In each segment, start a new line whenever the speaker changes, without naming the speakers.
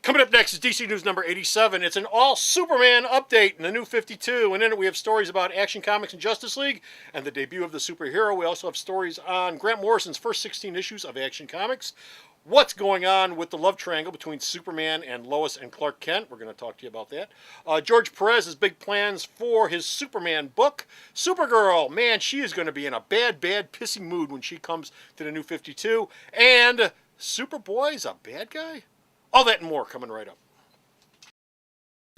Coming up next is DC News number 87. It's an all Superman update in the new 52. And in it, we have stories about Action Comics and Justice League and the debut of the superhero. We also have stories on Grant Morrison's first 16 issues of Action Comics. What's going on with the love triangle between Superman and Lois and Clark Kent? We're going to talk to you about that. George Perez has big plans for his Superman book. Supergirl, man, she is going to be in a bad, pissy mood when she comes to the new 52. And Superboy's a bad guy? All that and more coming right up.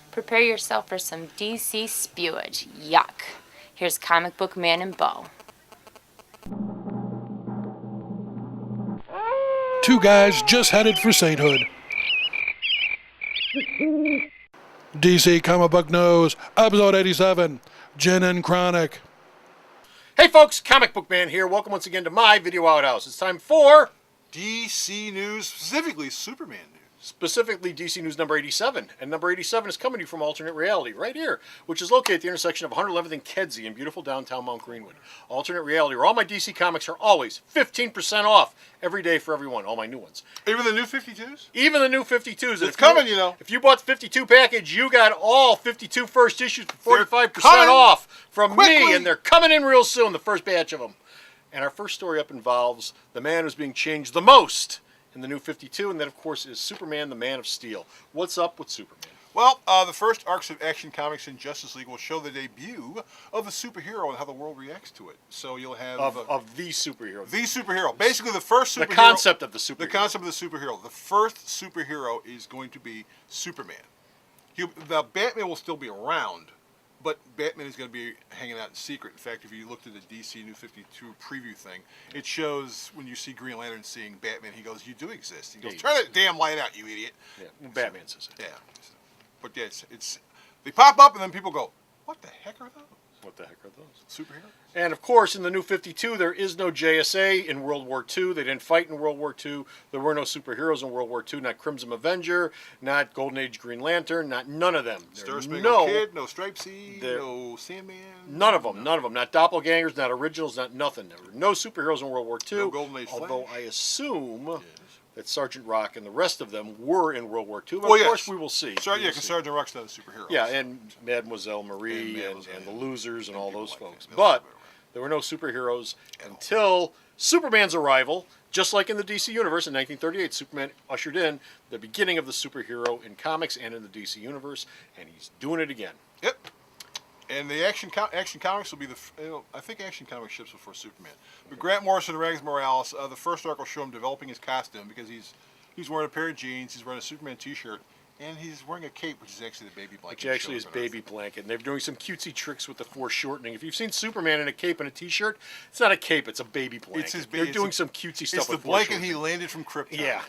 Prepare yourself for some DC spewage. Yuck. Here's Comic Book Man and Bo.
Two guys just headed for sainthood. DC Comic Book News, episode 87, Gin and Chronic.
Hey folks, Comic Book Man here. Welcome once again to my Video Outhouse. It's time for
DC News, specifically Superman News.
Specifically DC News number 87. And number 87 is coming to you from Alternate Reality, right here, which is located at the intersection of 111th and Kedzie in beautiful downtown Mount Greenwood. Alternate Reality, where all my DC comics are always 15% off every day for everyone, all my new ones.
Even the new 52s?
Even the new 52s.
It's coming, you know.
If you bought the 52 package, you got all 52 first issues for 45%
coming
off from
quickly.
me, and they're coming in real soon, the first batch of them. And our first story up involves the man who's being changed the most in the new 52, and that, of course, is Superman, the Man of Steel. What's up with Superman?
Well, the first arcs of Action Comics and Justice League will show the debut of the superhero and how the world reacts to it. So you'll have...
Of the superhero.
The superhero. Basically, the first superhero...
The concept of the superhero.
The concept of the superhero. The first superhero is going to be Superman. The Batman will still be around, but Batman is going to be hanging out in secret. In fact, if you looked at the DC New 52 preview thing, it shows when you see Green Lantern seeing Batman, he goes, "You do exist." He goes, "Turn that damn light out, you idiot."
Yeah, well, Batman says it.
Yeah. But yeah, it's they pop up and then people go, "What the heck are those?"
What the heck are those?
Superheroes?
And of course, in the new 52, there is no JSA in World War II. They didn't fight in World War II. There were no superheroes in World War II. Not Crimson Avenger, not Golden Age Green Lantern, none of them.
Star Spangled Kid, no Stripesy, no Sandman.
None of them. Not doppelgangers, not originals, not nothing. There were no superheroes in World War II.
No Golden Age
although
Flash.
I assume that Sergeant Rock and the rest of them were in World War II. But
Well,
of course, we will see.
Because Sergeant Rock's not a superhero.
Yeah, and Mademoiselle Marie and the Losers and all those
like
folks.
that.
But there were no superheroes until Superman's arrival. Just like in the DC Universe in 1938, Superman ushered in the beginning of the superhero in comics and in the DC Universe, and he's doing it again.
Yep. And the Action Comics will be I think Action Comics ships before Superman. But Grant Morrison and Rags Morales, the first arc will show him developing his costume because he's wearing a pair of jeans, he's wearing a Superman t-shirt, and he's wearing a cape, which is actually the baby blanket.
Which actually is baby blanket. And they're doing some cutesy tricks with the foreshortening. If you've seen Superman in a cape and a t-shirt, it's not a cape, it's a baby blanket. They're doing some cutesy stuff
with
with
the blanket he landed from Krypton.
Yeah.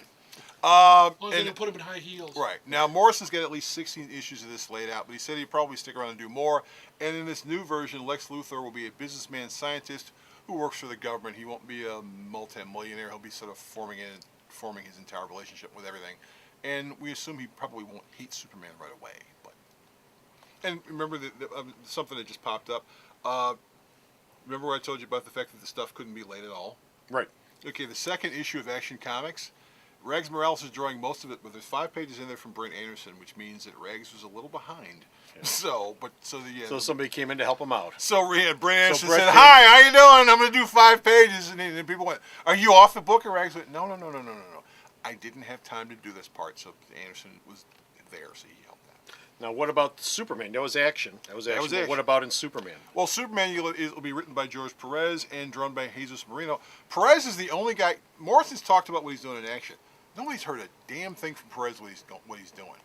Well, they put him in high heels.
Right. Now, Morrison's got at least 16 issues of this laid out, but he said he'd probably stick around and do more. And in this new version, Lex Luthor will be a businessman scientist who works for the government. He won't be a multi-millionaire. He'll be sort of forming his entire relationship with everything. And we assume he probably won't hate Superman right away. And remember something that just popped up. Remember what I told you about the fact that the stuff couldn't be late at all?
Right.
Okay, the second issue of Action Comics, Rags Morales is drawing most of it, but there's 5 pages in there from Brent Anderson, which means that Rags was a little behind. Yeah. So
somebody came in to help him out.
So Brent Anderson said, "Hi, how you doing? I'm going to do 5 pages." And then people went, "Are you off the book?" And Rags went, No. I didn't have time to do this part, so Anderson was there, so he helped that.
Now, what about Superman? That was action. But what about in Superman?
Well, Superman will be written by George Perez and drawn by Jesus Marino. Perez is the only guy. Morrison's talked about what he's doing in action. Nobody's heard a damn thing from Perez what he's doing.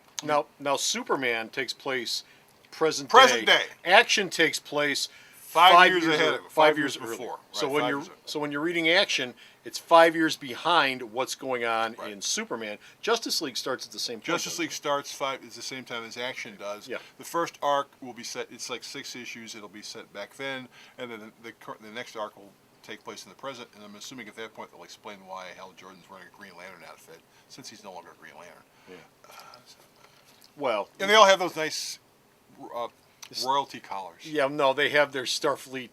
Now Superman takes place present
day.
Action takes place
5 years ahead of it.
5 years
before.
Right, so when you're reading action, it's 5 years behind what's going on in Superman. Justice League starts at the same time.
Justice League starts at the same time as Action does.
Yeah.
The first arc will be set. It's like 6 issues. It'll be set back then, and then the next arc will take place in the present. And I'm assuming at that point they'll explain why Hal Jordan's wearing a Green Lantern outfit since he's no longer a Green Lantern.
Yeah. Well,
and they all have those nice royalty collars.
Yeah, no, they have their Starfleet,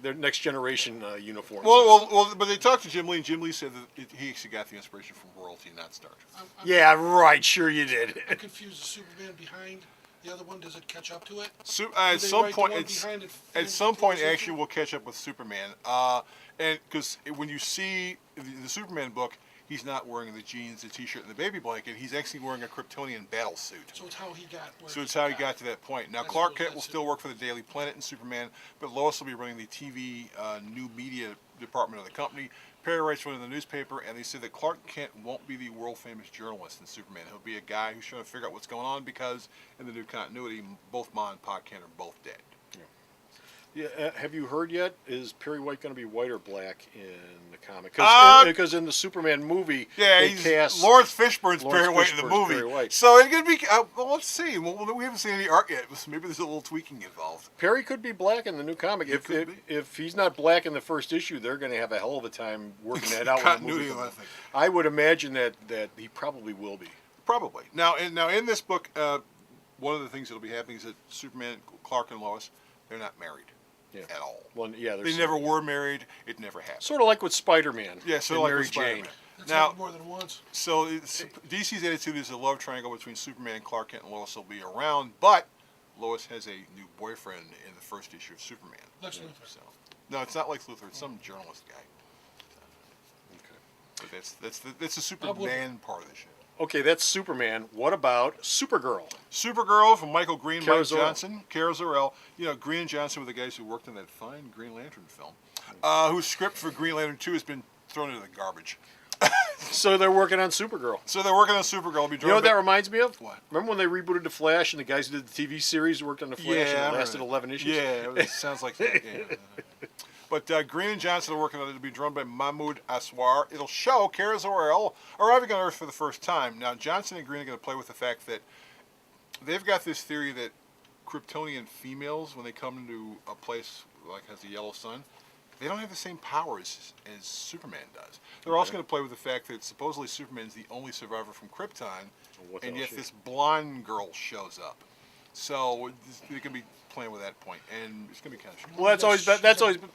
their Next Generation uniforms.
Well, but they talked to Jim Lee, and Jim Lee said that he actually got the inspiration from royalty, not Star Trek.
Yeah, right. Sure, you did.
I'm confused. The Superman behind the other one, does it catch up to it?
At
they
some
write the
point,
one
it's,
behind it
at some point,
finished
action
it?
will catch up with Superman. And because when you see the Superman book, he's not wearing the jeans, the T-shirt, and the baby blanket. He's actually wearing a Kryptonian battle suit.
So it's how he got.
So it's how he got to that point. Now,
That's
Clark
what-
Kent will
that's
still work for the Daily Planet and Superman, but Lois will be running the TV new media department of the company. Perry writes one in the newspaper, and they said that Clark Kent won't be the world-famous journalist in Superman. He'll be a guy who's trying to figure out what's going on because in the new continuity, both Ma and Pa Kent are both dead.
Yeah, have you heard yet? Is Perry White going to be white or black in the comic? Because in the Superman movie,
Yeah,
they
he's
cast
Lawrence Fishburne's
Lawrence
Perry White in the
Fishburne's
movie.
Perry White.
So it's gonna be. Well, let's see. Well, we haven't seen any art yet. So maybe there's a little tweaking involved.
Perry could be black in the new comic.
could be.
If he's not black in the first issue, they're going to have a hell of a time working that out.
Continuity,
when the
I
movie
think.
I would imagine that he probably will be.
Probably. Now in this book, one of the things that'll be happening is that Superman, Clark, and Lois, they're not married at all.
Well, yeah,
They never were married. It never happened.
Sort of like with Spider-Man.
Yeah, so
and
like
Mary
with
Jane.
Spider-Man.
That's
Now,
happened more than once.
so DC's attitude is a love triangle between Superman, Clark Kent, and Lois will be around, but Lois has a new boyfriend in the first issue of Superman.
Lex Luthor.
So, no, it's not Lex Luthor. It's some journalist guy.
Okay.
But that's the Superman part of the show.
Okay, that's Superman. What about Supergirl?
Supergirl from Michael Green,
Kara
Mike
Zor-El.
Johnson, Kara Zor-El. You know, Green and Johnson were the guys who worked on that fine Green Lantern film, whose script for Green Lantern 2 has been thrown into the garbage.
So they're working on Supergirl.
So they're working on Supergirl. It'll be
You know what that
directed
reminds me of?
What?
Remember when they rebooted The Flash and the guys who did the TV series worked on The Flash
Yeah, I
and it
remember
lasted
that.
11 issues?
Yeah, it sounds like that. Yeah. But Green and Johnson are working on it. It'll be drawn by Mahmoud Aswar. It'll show Kara Zor-El arriving on Earth for the first time. Now, Johnson and Green are going to play with the fact that they've got this theory that Kryptonian females, when they come into a place like has a yellow sun, they don't have the same powers as Superman does. They're also going to play with the fact that supposedly Superman's the only survivor from Krypton,
What the
and
hell
yet
is she?
this blonde girl shows up. So they're going to be playing with that point, and it's going to be kind of.
Well,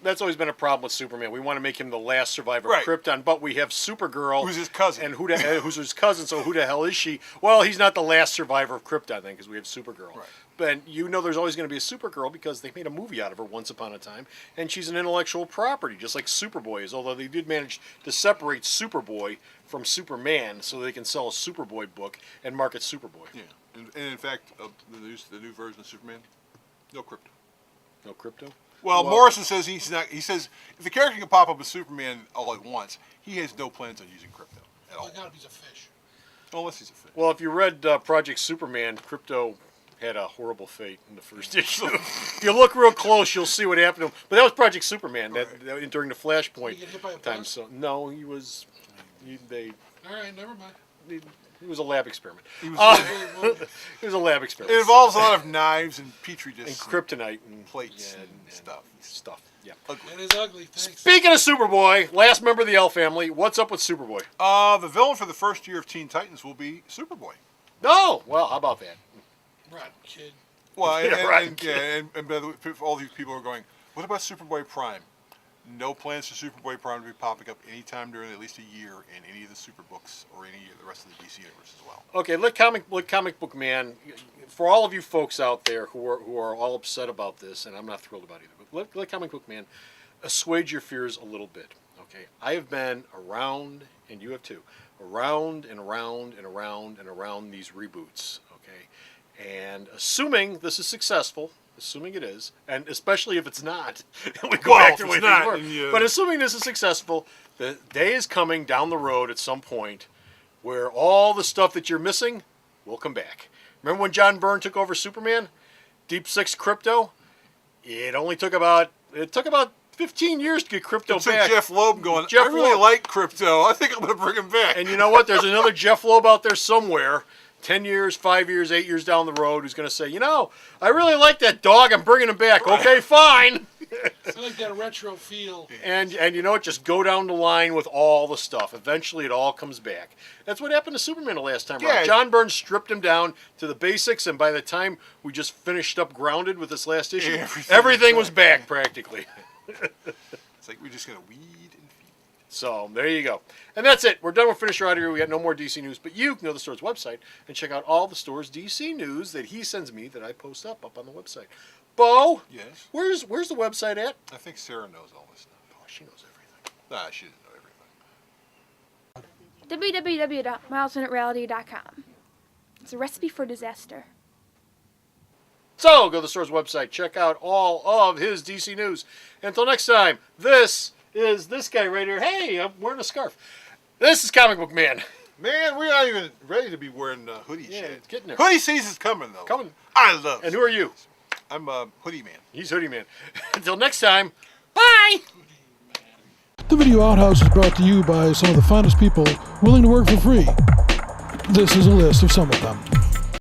that's always been a problem with Superman. We want to make him the last survivor
Right.
of Krypton, but we have Supergirl,
Who's his cousin.
and who's his cousin. So who the hell is she? Well, he's not the last survivor of Krypton then, because we have Supergirl.
Right.
But you know, there's always going to be a Supergirl because they made a movie out of her once upon a time, and she's an intellectual property, just like Superboy is. Although they did manage to separate Superboy from Superman, so they can sell a Superboy book and market Superboy.
Yeah, and in fact, the new version of Superman, no crypto.
No crypto.
Well, Morrison says he's not. He says if the character can pop up as Superman all at once, he has no plans on using crypto at all,
Well, gotta be a fish.
unless he's a fish.
Well, if you read Project Superman, Crypto had a horrible fate in the first issue. If you look real close, you'll see what happened to him. But that was Project Superman that during the Flashpoint
Did he get hit by a
time.
bus?
So no, he was.
All right, never mind.
He was a lab experiment.
He was,
Well,
It was a lab experiment.
it involves a lot of knives and petri
and
discs,
kryptonite and
plates
yeah,
and stuff.
Stuff. Yeah.
it is ugly. Thanks.
Speaking of Superboy, last member of the L family. What's up with Superboy?
The villain for the first year of Teen Titans will be Superboy.
No. Well, how about that?
Rotten kid.
Well,
Yeah,
and,
right.
and, yeah, and by the way, all these people are going, what about Superboy Prime? No plans for Superboy Prime to be popping up anytime during at least a year in any of the Super books or any of the rest of the DC universe as well.
Okay, let comic book man. For all of you folks out there who are all upset about this, and I'm not thrilled about either, but let comic book man assuage your fears a little bit. Okay, I have been around, and you have too, around and around and around and around these reboots. Okay, and assuming this is successful. Assuming it is, and especially if it's not, we go
Well,
back to
if
the way
it's
things
not,
were.
then you-
But assuming this is successful, the day is coming down the road at some point where all the stuff that you're missing will come back. Remember when John Byrne took over Superman? Deep Six Crypto? It took about 15 years to get Crypto
So
back.
Jeff Loeb going,
Jeff
I really
Loeb.
like crypto. I think I'm going to bring him back.
And you know what? There's another Jeff Loeb out there somewhere, 10 years, 5 years, 8 years down the road, who's going to say, you know, I really like that dog. I'm bringing him back. Okay, fine.
I like that retro feel.
And you know what? Just go down the line with all the stuff. Eventually, it all comes back. That's what happened to Superman the last time around.
Yeah.
John Byrne stripped him down to the basics, and by the time we just finished up Grounded with this last issue, everything was back practically.
It's like we're just gonna weed and feed.
So there you go. And that's it. We're done with Finisher out of here. We got no more DC news, but you can go to the store's website and check out all the store's DC news that he sends me that I post up on the website. Bo,
Yes.
where's the website at?
I think Sarah knows all this stuff.
Oh, she knows everything.
Nah, she didn't know everything.
www.milesminutereality.com. It's a recipe for disaster.
So go to the store's website, check out all of his DC news. Until next time, this is this guy right here. Hey, I'm wearing a scarf. This is Comic Book Man.
Man, we're not even ready to be wearing hoodie
Yeah,
shit.
it's getting there.
Hoodie season's coming though.
Coming.
I love.
And who are you?
I'm Hoodie Man.
He's Hoodie Man. Until next time, bye!
The Video Outhouse is brought to you by some of the finest people willing to work for free. This is a list of some of them.